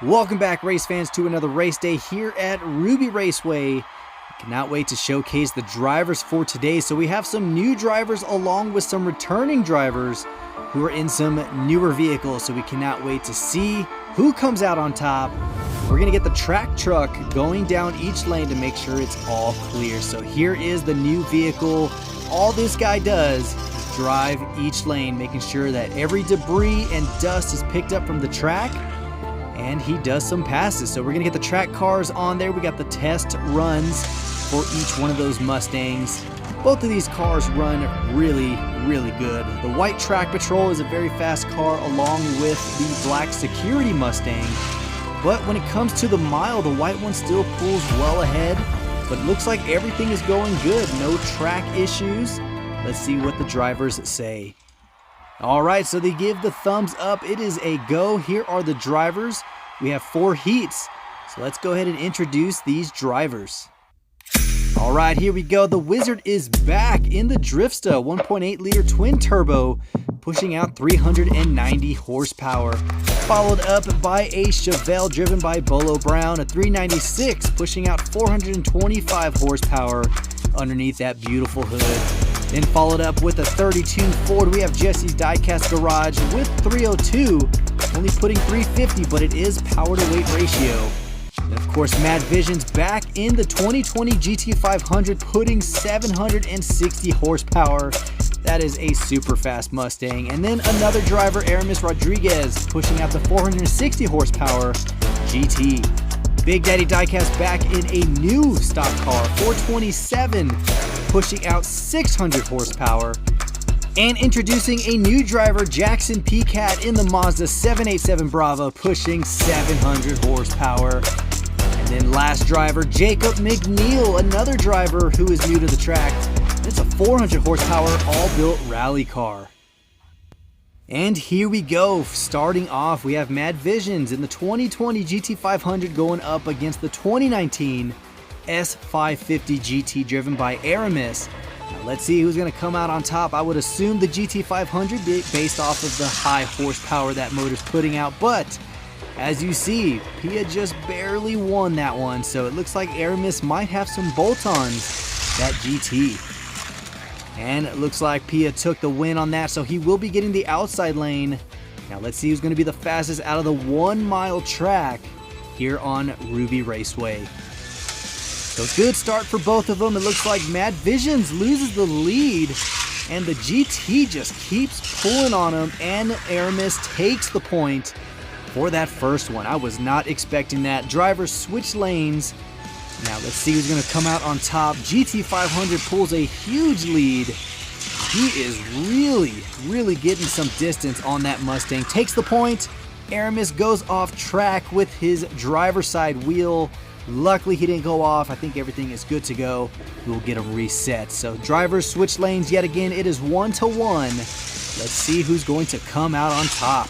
Welcome back, race fans, to another race day here at Ruby Raceway. Cannot wait to showcase the drivers for today. So we have some new drivers along with some returning drivers who are in some newer vehicles. So we cannot wait to see who comes out on top. We're going to get the track truck going down each lane to make sure it's all clear. So here is the new vehicle. All this guy does is drive each lane, making sure that every debris and dust is picked up from the track. And he does some passes. So we're going to get the track cars on there. We got the test runs for each one of those Mustangs. Both of these cars run really, really good. The white Track Patrol is a very fast car along with the black Security Mustang. But when it comes to the mile, the white one still pulls well ahead. But it looks like everything is going good. No track issues. Let's see what the drivers say. Alright, so they give the thumbs up. It is a go. Here are the drivers. We have 4 heats. So let's go ahead and introduce these drivers. Alright, here we go. The Wizard is back in the Driftsta 1.8 liter twin turbo, pushing out 390 horsepower. Followed up by a Chevelle driven by Bolo Brown, a 396, pushing out 425 horsepower underneath that beautiful hood. Then followed up with a 32 Ford. We have Jesse's Diecast Garage with 302, only putting 350, but it is power to weight ratio. And of course, Mad Vision's back in the 2020 GT500, putting 760 horsepower. That is a super fast Mustang. And then another driver, Aramis Rodriguez, pushing out the 460 horsepower GT. Big Daddy Diecast back in a new stock car, 427, pushing out 600 horsepower. And introducing a new driver, Jackson P-Cat in the Mazda 787 Brava, pushing 700 horsepower. And then last driver, Jacob McNeil, another driver who is new to the track. It's a 400 horsepower all-built rally car. And here we go. Starting off, we have Mad Visions in the 2020 GT500 going up against the 2019 S550 GT driven by Aramis. Now let's see who's going to come out on top. I would assume the GT500 based off of the high horsepower that motor's putting out, but as you see, Pia just barely won that one, so it looks like Aramis might have some bolt-ons that GT. And it looks like Pia took the win on that, so he will be getting the outside lane. Now let's see who's going to be the fastest out of the 1 mile track here on Ruby Raceway. So good start for both of them. It looks like Mad Visions loses the lead, and the GT just keeps pulling on him, and Aramis takes the point for that first one. I was not expecting that. Drivers switch lanes. Now let's see who's going to come out on top. GT500 pulls a huge lead. He is really getting some distance on that Mustang. Takes the point. Aramis goes off track with his driver's side wheel. Luckily he didn't go off. I think everything is good to go. We'll get him reset. So drivers switch lanes yet again. It is 1-1. Let's see who's going to come out on top.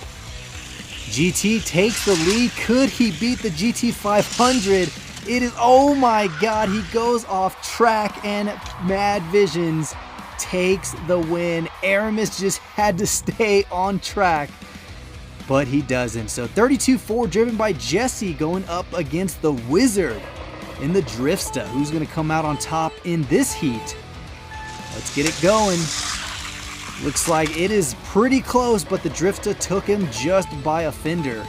GT takes the lead. Could he beat the GT500? It is, oh my god, he goes off track and Mad Visions takes the win. Aramis just had to stay on track, but he doesn't. So 32 Ford driven by Jesse going up against the Wizard in the Driftsta. Who's going to come out on top in this heat? Let's get it going. Looks like it is pretty close, but the Driftsta took him just by a fender.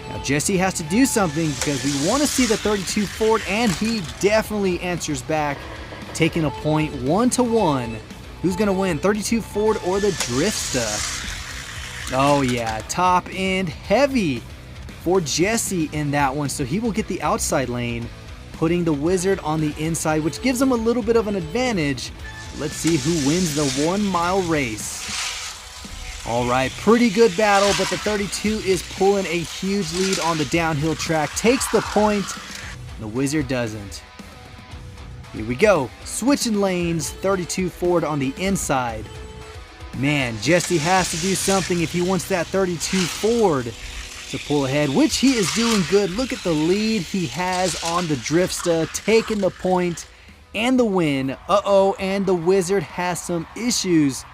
Now Jesse has to do something because we want to see the 32 Ford, and he definitely answers back, taking a point. 1-1. Who's going to win, 32 Ford or the Driftsta? Oh yeah, top end heavy for Jesse in that one, so he will get the outside lane, putting the Wizard on the inside, which gives him a little bit of an advantage. Let's see who wins the 1 mile race. Alright, pretty good battle, but the 32 is pulling a huge lead on the downhill track. Takes the point. The Wizard doesn't. Here we go. Switching lanes. 32 Ford on the inside. Man, Jesse has to do something if he wants that 32 Ford to pull ahead, which he is doing good. Look at the lead he has on the Driftsta, taking the point and the win. Uh-oh, and the Wizard has some issues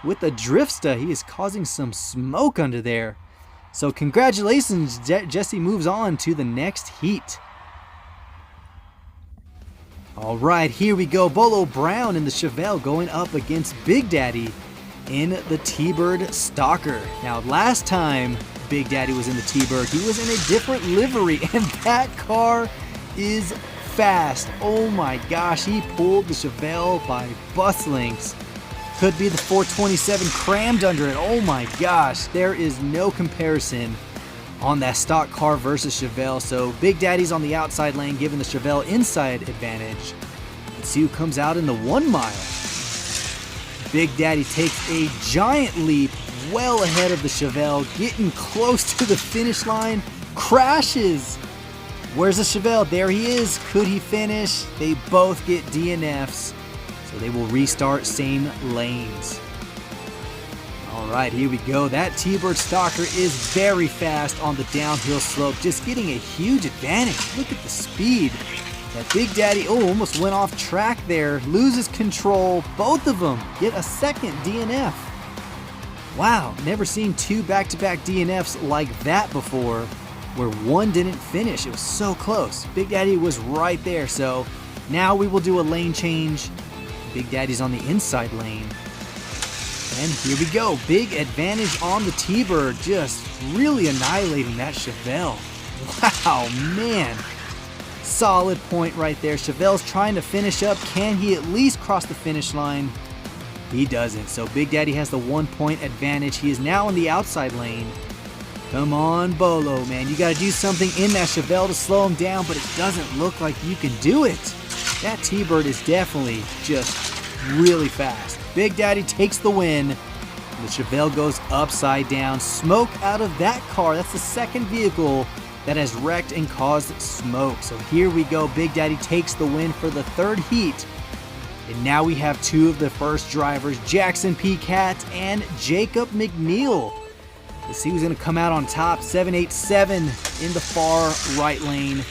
with the Driftsta. He is causing some smoke under there. So congratulations, Jesse moves on to the next heat. All right, here we go. Bolo Brown in the Chevelle going up against Big Daddy in the T-Bird Stalker. Now, last time Big Daddy was in the T-Bird, he was in a different livery, and that car is fast. Oh my gosh, he pulled the Chevelle by bus lengths. Could be the 427 crammed under it. Oh my gosh, there is no comparison on that stock car versus Chevelle. So Big Daddy's on the outside lane, giving the Chevelle inside advantage. Let's see who comes out in the 1 mile. Big Daddy takes a giant leap well ahead of the Chevelle, getting close to the finish line, crashes. Where's the Chevelle? There he is. Could he finish? They both get DNFs, so they will restart same lanes. All right, here we go. That T-Bird Stalker is very fast on the downhill slope, just getting a huge advantage. Look at the speed. That Big Daddy, almost went off track there, loses control. Both of them get a second DNF. Wow, never seen 2 back-to-back DNFs like that before, where one didn't finish. It was so close. Big Daddy was right there, so now we will do a lane change. Big Daddy's on the inside lane. And here we go. Big advantage on the T-Bird, just really annihilating that Chevelle. Wow, man. Solid point right there. Chevelle's trying to finish up. Can he at least cross the finish line? He doesn't. So Big Daddy has the 1 point advantage. He is now in the outside lane. Come on, Bolo, man. You got to do something in that Chevelle to slow him down, but it doesn't look like you can do it. That T-Bird is definitely just really fast. Big Daddy takes the win. The Chevelle goes upside down. Smoke out of that car. That's the second vehicle that has wrecked and caused smoke. So here we go. Big Daddy takes the win for the 3rd heat. And now we have 2 of the first drivers, Jackson P. Cat and Jacob McNeil. Let's see who's going to come out on top. 787 in the far right lane.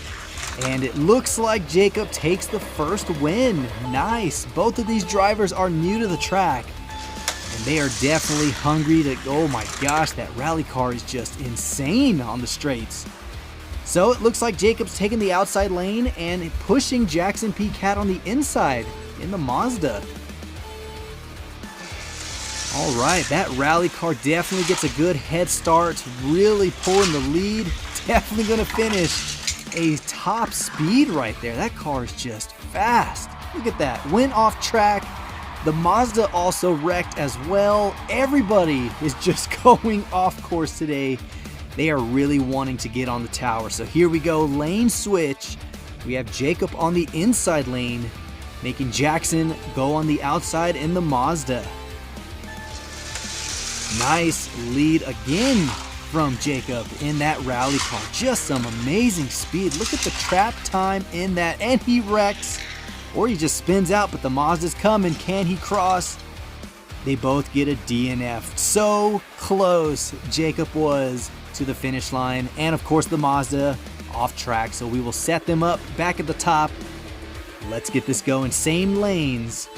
And it looks like Jacob takes the first win. Nice. Both of these drivers are new to the track, and they are definitely hungry to go. Oh my gosh, that rally car is just insane on the straights. So it looks like Jacob's taking the outside lane and pushing Jackson P. Cat on the inside in the Mazda. All right, that rally car definitely gets a good head start, really pulling the lead. Definitely going to finish a top speed right there. That car is just fast. Look at that. Went off track. The Mazda also wrecked as well. Everybody is just going off course today. They are really wanting to get on the tower. So here we go. Lane switch. We have Jacob on the inside lane, making Jackson go on the outside in the Mazda. Nice lead again from Jacob in that rally car. Just some amazing speed. Look at the trap time in that, and he wrecks, or he just spins out, but the Mazda's coming. Can he cross? They both get a DNF. So close Jacob was to the finish line, and of course the Mazda off track, so we will set them up back at the top. Let's get this going. Same lanes.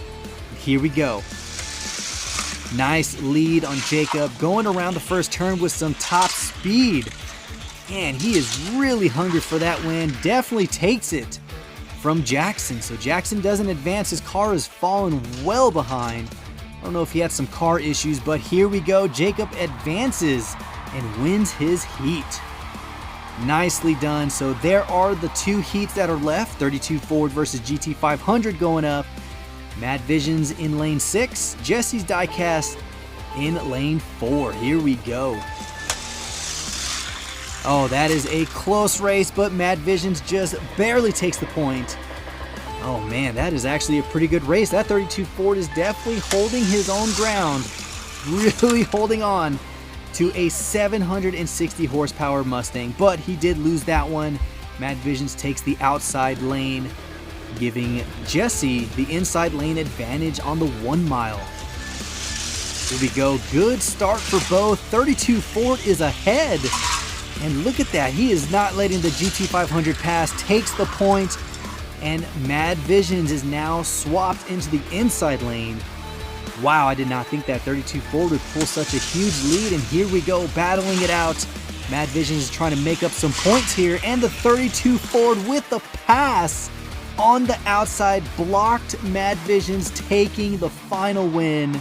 Here we go. Nice lead on Jacob, going around the first turn with some top speed. And he is really hungry for that win. Definitely takes it from Jackson. So Jackson doesn't advance. His car is falling well behind. I don't know if he had some car issues, but here we go. Jacob advances and wins his heat. Nicely done. So there are the 2 heats that are left. 32 Ford versus GT500 going up. Mad Visions in lane 6, Jesse's Diecast in lane 4. Here we go. Oh, that is a close race, but Mad Visions just barely takes the point. Oh man, that is actually a pretty good race. That 32 Ford is definitely holding his own ground, really holding on to a 760 horsepower Mustang, but he did lose that one. Mad Visions takes the outside lane, giving Jesse the inside lane advantage on the 1 mile. Here we go. Good start for both. 32 Ford is ahead. And look at that, he is not letting the GT500 pass, takes the point, and Mad Visions is now swapped into the inside lane. Wow, I did not think that 32 Ford would pull such a huge lead, and here we go, battling it out. Mad Visions is trying to make up some points here, and the 32 Ford with the pass on the outside blocked Mad Visions, taking the final win.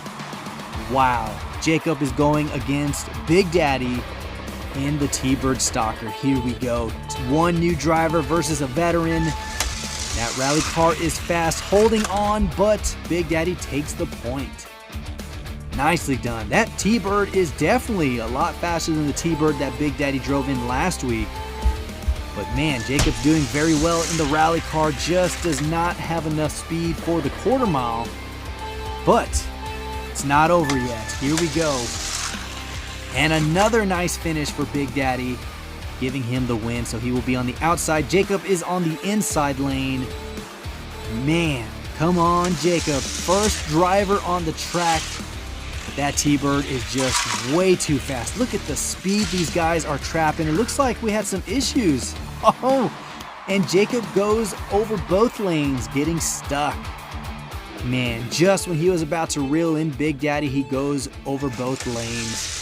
Wow, Jacob is going against Big Daddy in the T-Bird Stalker. Here we go, one new driver versus a veteran. That rally car is fast, holding on, but Big Daddy takes the point. Nicely done. That T-Bird is definitely a lot faster than the T-Bird that Big Daddy drove in last week. But man, Jacob's doing very well in the rally car, just does not have enough speed for the quarter mile. But it's not over yet. Here we go. And another nice finish for Big Daddy, giving him the win, so he will be on the outside. Jacob is on the inside lane. Man, come on, Jacob. First driver on the track. That T-Bird is just way too fast. Look at the speed these guys are trapping. It looks like we had some issues. Oh, and Jacob goes over both lanes, getting stuck. Man, just when he was about to reel in Big Daddy, he goes over both lanes.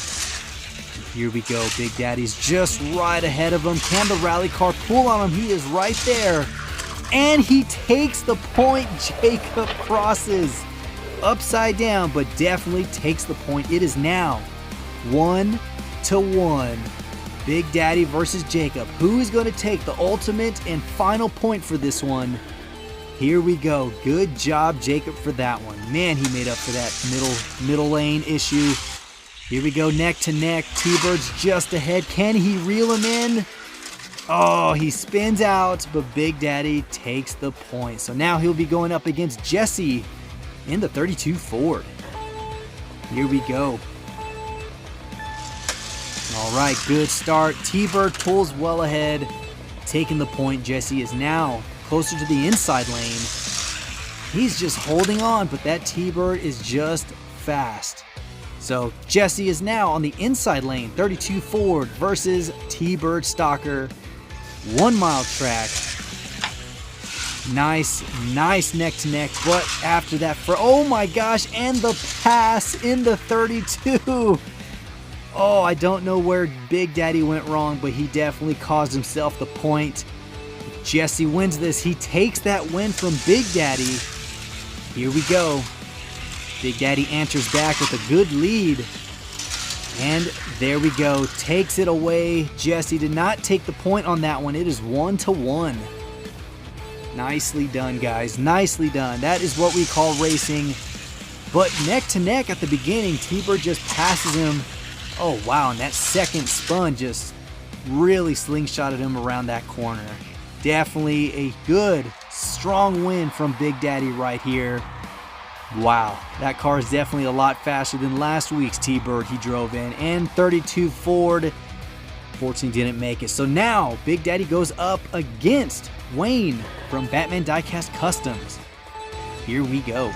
Here we go, Big Daddy's just right ahead of him. Can the rally car pull on him? He is right there. And he takes the point. Jacob crosses upside down, but definitely takes the point. It is now 1-1. Big Daddy versus Jacob. Who is going to take the ultimate and final point for this one? Here we go. Good job, Jacob, for that one. Man, he made up for that middle lane issue. Here we go, neck to neck. T-Bird's just ahead. Can he reel him in? Oh, he spins out, but Big Daddy takes the point. So now he'll be going up against Jesse in the 32 Ford. Here we go. All right, good start. T-Bird pulls well ahead, taking the point. Jesse is now closer to the inside lane. He's just holding on, but that T-Bird is just fast. So Jesse is now on the inside lane. 32 Ford versus T-Bird Stalker. 1 mile track. Nice neck to neck. But after that, oh my gosh, and the pass in the 32. Oh, I don't know where Big Daddy went wrong, but he definitely caused himself the point. If Jesse wins this, he takes that win from Big Daddy. Here we go. Big Daddy answers back with a good lead. And there we go. Takes it away. Jesse did not take the point on that one. It is 1-1. Nicely done, guys. Nicely done. That is what we call racing. But neck to neck at the beginning, T-Bird just passes him. Oh, wow. And that second spun just really slingshotted him around that corner. Definitely a good, strong win from Big Daddy right here. Wow, that car is definitely a lot faster than last week's T-Bird he drove in. And 32 Ford, fortunately didn't make it. So now, Big Daddy goes up against Wayne from Batman Diecast Customs. Here we go.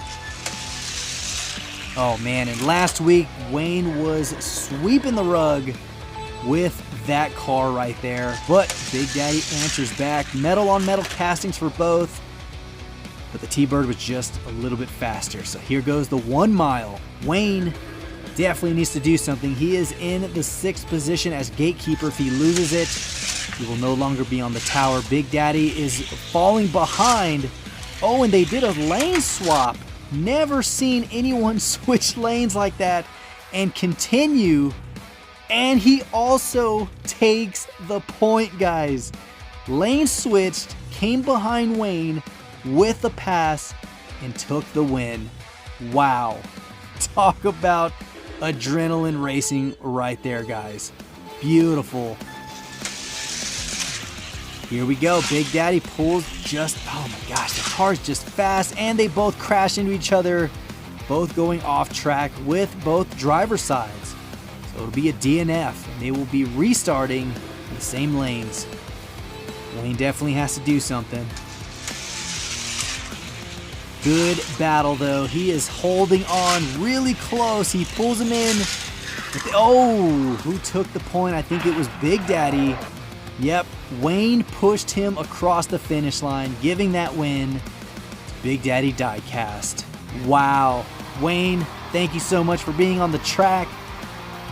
Oh man, and last week, Wayne was sweeping the rug with that car right there. But Big Daddy answers back. Metal on metal castings for both. But the T-Bird was just a little bit faster. So here goes the 1 mile. Wayne definitely needs to do something. He is in the 6th position as gatekeeper. If he loses it, he will no longer be on the tower. Big Daddy is falling behind. Oh, and they did a lane swap. Never seen anyone switch lanes like that and continue. And he also takes the point, guys. Lane switched, came behind Wayne with the pass, and took the win. Wow. Talk about adrenaline racing right there, guys. Beautiful. Here we go. Big Daddy pulls just, oh my gosh, the car's just fast, and they both crash into each other, both going off track with both driver sides. So it'll be a DNF, and they will be restarting in the same lanes. Wayne definitely has to do something. Good battle though. He is holding on really close. He pulls him in, Oh, who took the point? I think it was Big Daddy. Yep, Wayne pushed him across the finish line, giving that win to Big Daddy Diecast. Wow, Wayne, thank you so much for being on the track,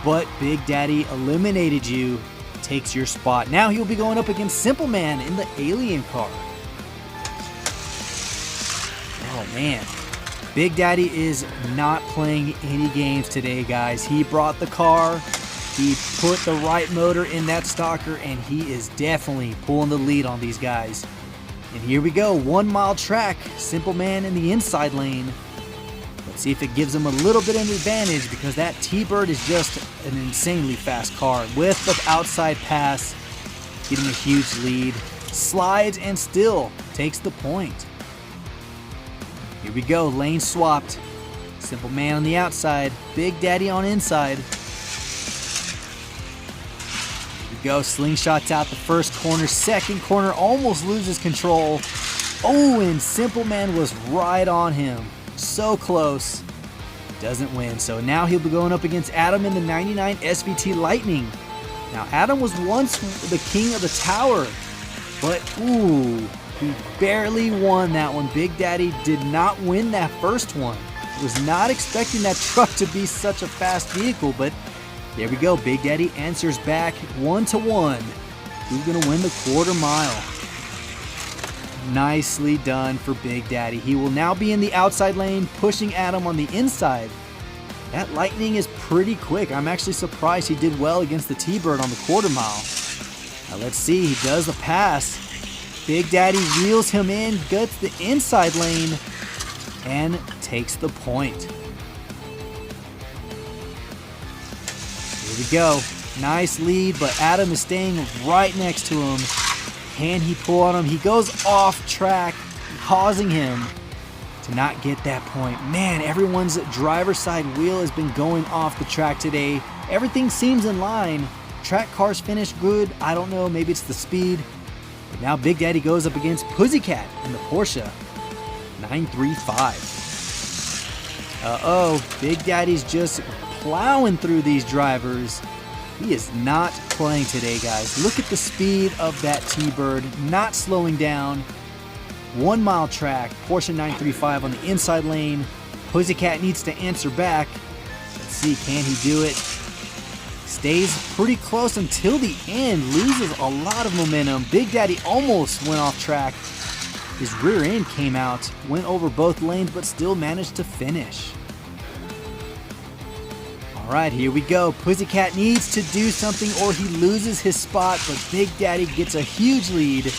but Big Daddy eliminated you, takes your spot. Now he'll be going up against SimpleMan in the alien car. Oh man, Big Daddy is not playing any games today, guys. He brought the car, he put the right motor in that stalker, and he is definitely pulling the lead on these guys. And here we go, 1 mile track, SimpleMan in the inside lane. Let's see if it gives him a little bit of an advantage, because that T-Bird is just an insanely fast car. With the outside pass, getting a huge lead, slides and still takes the point. Here we go, lane swapped. SimpleMan on the outside, Big Daddy on inside. Here we go, slingshots out the first corner, second corner, almost loses control. Oh, and SimpleMan was right on him. So close. Doesn't win. So now he'll be going up against Adam in the 99 SVT Lightning. Now Adam was once the king of the tower, but ooh, he barely won that one. Big Daddy did not win that first one. Was not expecting that truck to be such a fast vehicle, but there we go. Big Daddy answers back 1-1. Who's gonna win the quarter mile? Nicely done for Big Daddy. He will now be in the outside lane, pushing Adam on the inside. That Lightning is pretty quick. I'm actually surprised he did well against the T-Bird on the quarter mile. Now let's see, he does the pass. Big Daddy reels him in, gets the inside lane, and takes the point. Here we go. Nice lead, but Adam is staying right next to him. Can he pull on him? He goes off track, causing him to not get that point. Man, everyone's driver's side wheel has been going off the track today. Everything seems in line. Track cars finished good. I don't know, maybe it's the speed. But now Big Daddy goes up against Pussycat in the Porsche 935. Uh-oh, Big Daddy's just plowing through these drivers. He is not playing today, guys. Look at the speed of that T-Bird, not slowing down. 1 mile track, Porsche 935 on the inside lane. Pussycat needs to answer back. Let's see, can he do it? Stays pretty close until the end, loses a lot of momentum. Big Daddy almost went off track. His rear end came out, went over both lanes, but still managed to finish. All right, here we go. Pussycat needs to do something or he loses his spot, but Big Daddy gets a huge lead.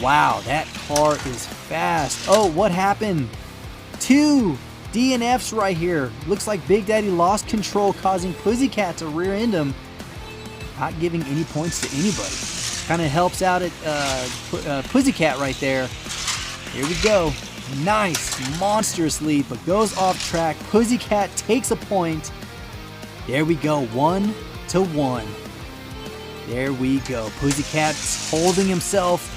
Wow, that car is fast. Oh, what happened? 2 DNFs right here. Looks like Big Daddy lost control, causing Pussycat to rear end him. Not giving any points to anybody. Kind of helps out at Pussycat right there. Here we go. Nice, monstrous lead, but goes off track. Pussycat takes a point. There we go, 1-1. There we go. Pussycat's holding himself,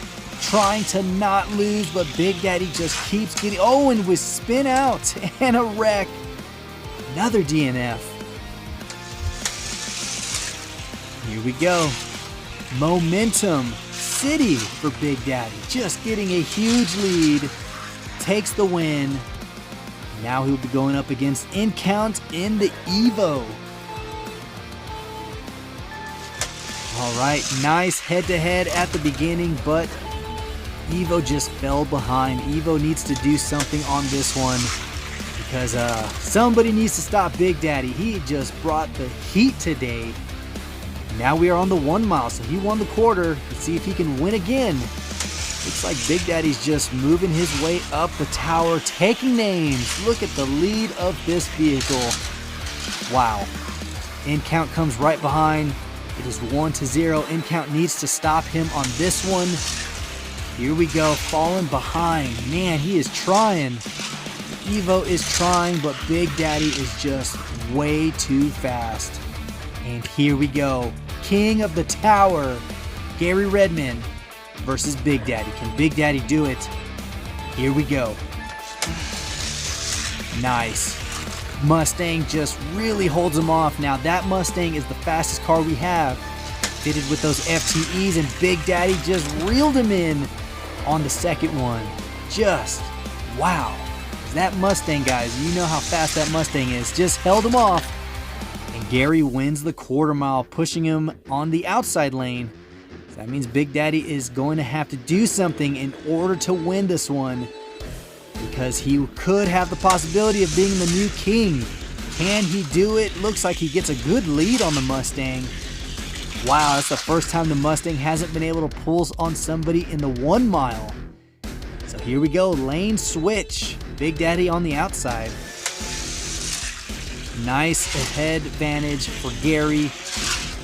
trying to not lose, but Big Daddy just keeps getting, oh, and with spin out and a wreck. Another DNF. Here we go. Momentum City for Big Daddy. Just getting a huge lead. Takes the win. Now he'll be going up against InCount in the Evo. Alright, nice head-to-head at the beginning, but Evo just fell behind. Evo needs to do something on this one because somebody needs to stop Big Daddy. He just brought the heat today. Now we are on the 1 mile, so he won the quarter. Let's see if he can win again. Looks like Big Daddy's just moving his way up the tower, taking names. Look at the lead of this vehicle. Wow. InCount comes right behind. It is 1-0. InCount needs to stop him on this one. Here we go, falling behind. Man, he is trying. Evo is trying, but Big Daddy is just way too fast. And here we go. King of the Tower, Gary REDMAN versus Big Daddy. Can Big Daddy do it? Here we go. Nice. Mustang just really holds him off. Now that Mustang is the fastest car we have, fitted with those FTEs, and Big Daddy just reeled him in on the second one. Just wow. That Mustang, guys, you know how fast that Mustang is, just held him off. And Gary wins the quarter mile, pushing him on the outside lane. So that means Big Daddy is going to have to do something in order to win this one, because he could have the possibility of being the new king. Can he do it? Looks like he gets a good lead on the Mustang. Wow, that's the first time the Mustang hasn't been able to pull on somebody in the 1 mile. So here we go, lane switch. Big Daddy on the outside. Nice head advantage for Gary.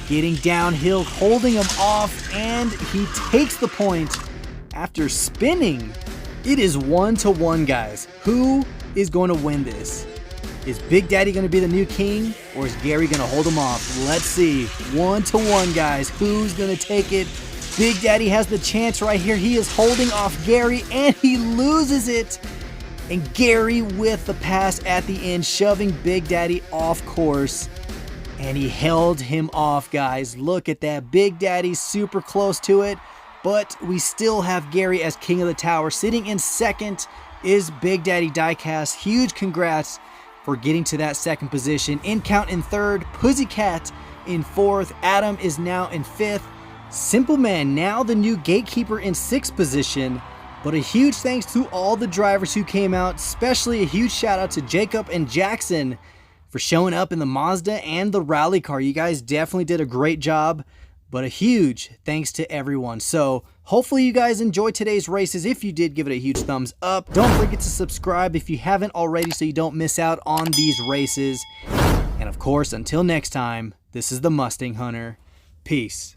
Getting downhill, holding him off, and he takes the point after spinning. It is 1-1, guys. Who is going to win this? Is Big Daddy going to be the new king, or is Gary going to hold him off? Let's see. 1-1, guys. Who's going to take it? Big Daddy has the chance right here. He is holding off Gary, and he loses it. And Gary with the pass at the end, shoving Big Daddy off course. And he held him off, guys. Look at that. Big Daddy's super close to it. But we still have Gary as king of the tower. Sitting in second is Big Daddy Diecast. Huge congrats for getting to that second position. In count in third. Pussycat in fourth. Adam is now in fifth. Simple Man now the new gatekeeper in sixth position. But a huge thanks to all the drivers who came out, especially a huge shout out to Jacob and Jackson for showing up in the Mazda and the rally car. You guys definitely did a great job, but a huge thanks to everyone. So hopefully you guys enjoyed today's races. If you did, give it a huge thumbs up. Don't forget to subscribe if you haven't already so you don't miss out on these races. And of course, until next time, this is the Mustang Hunter. Peace.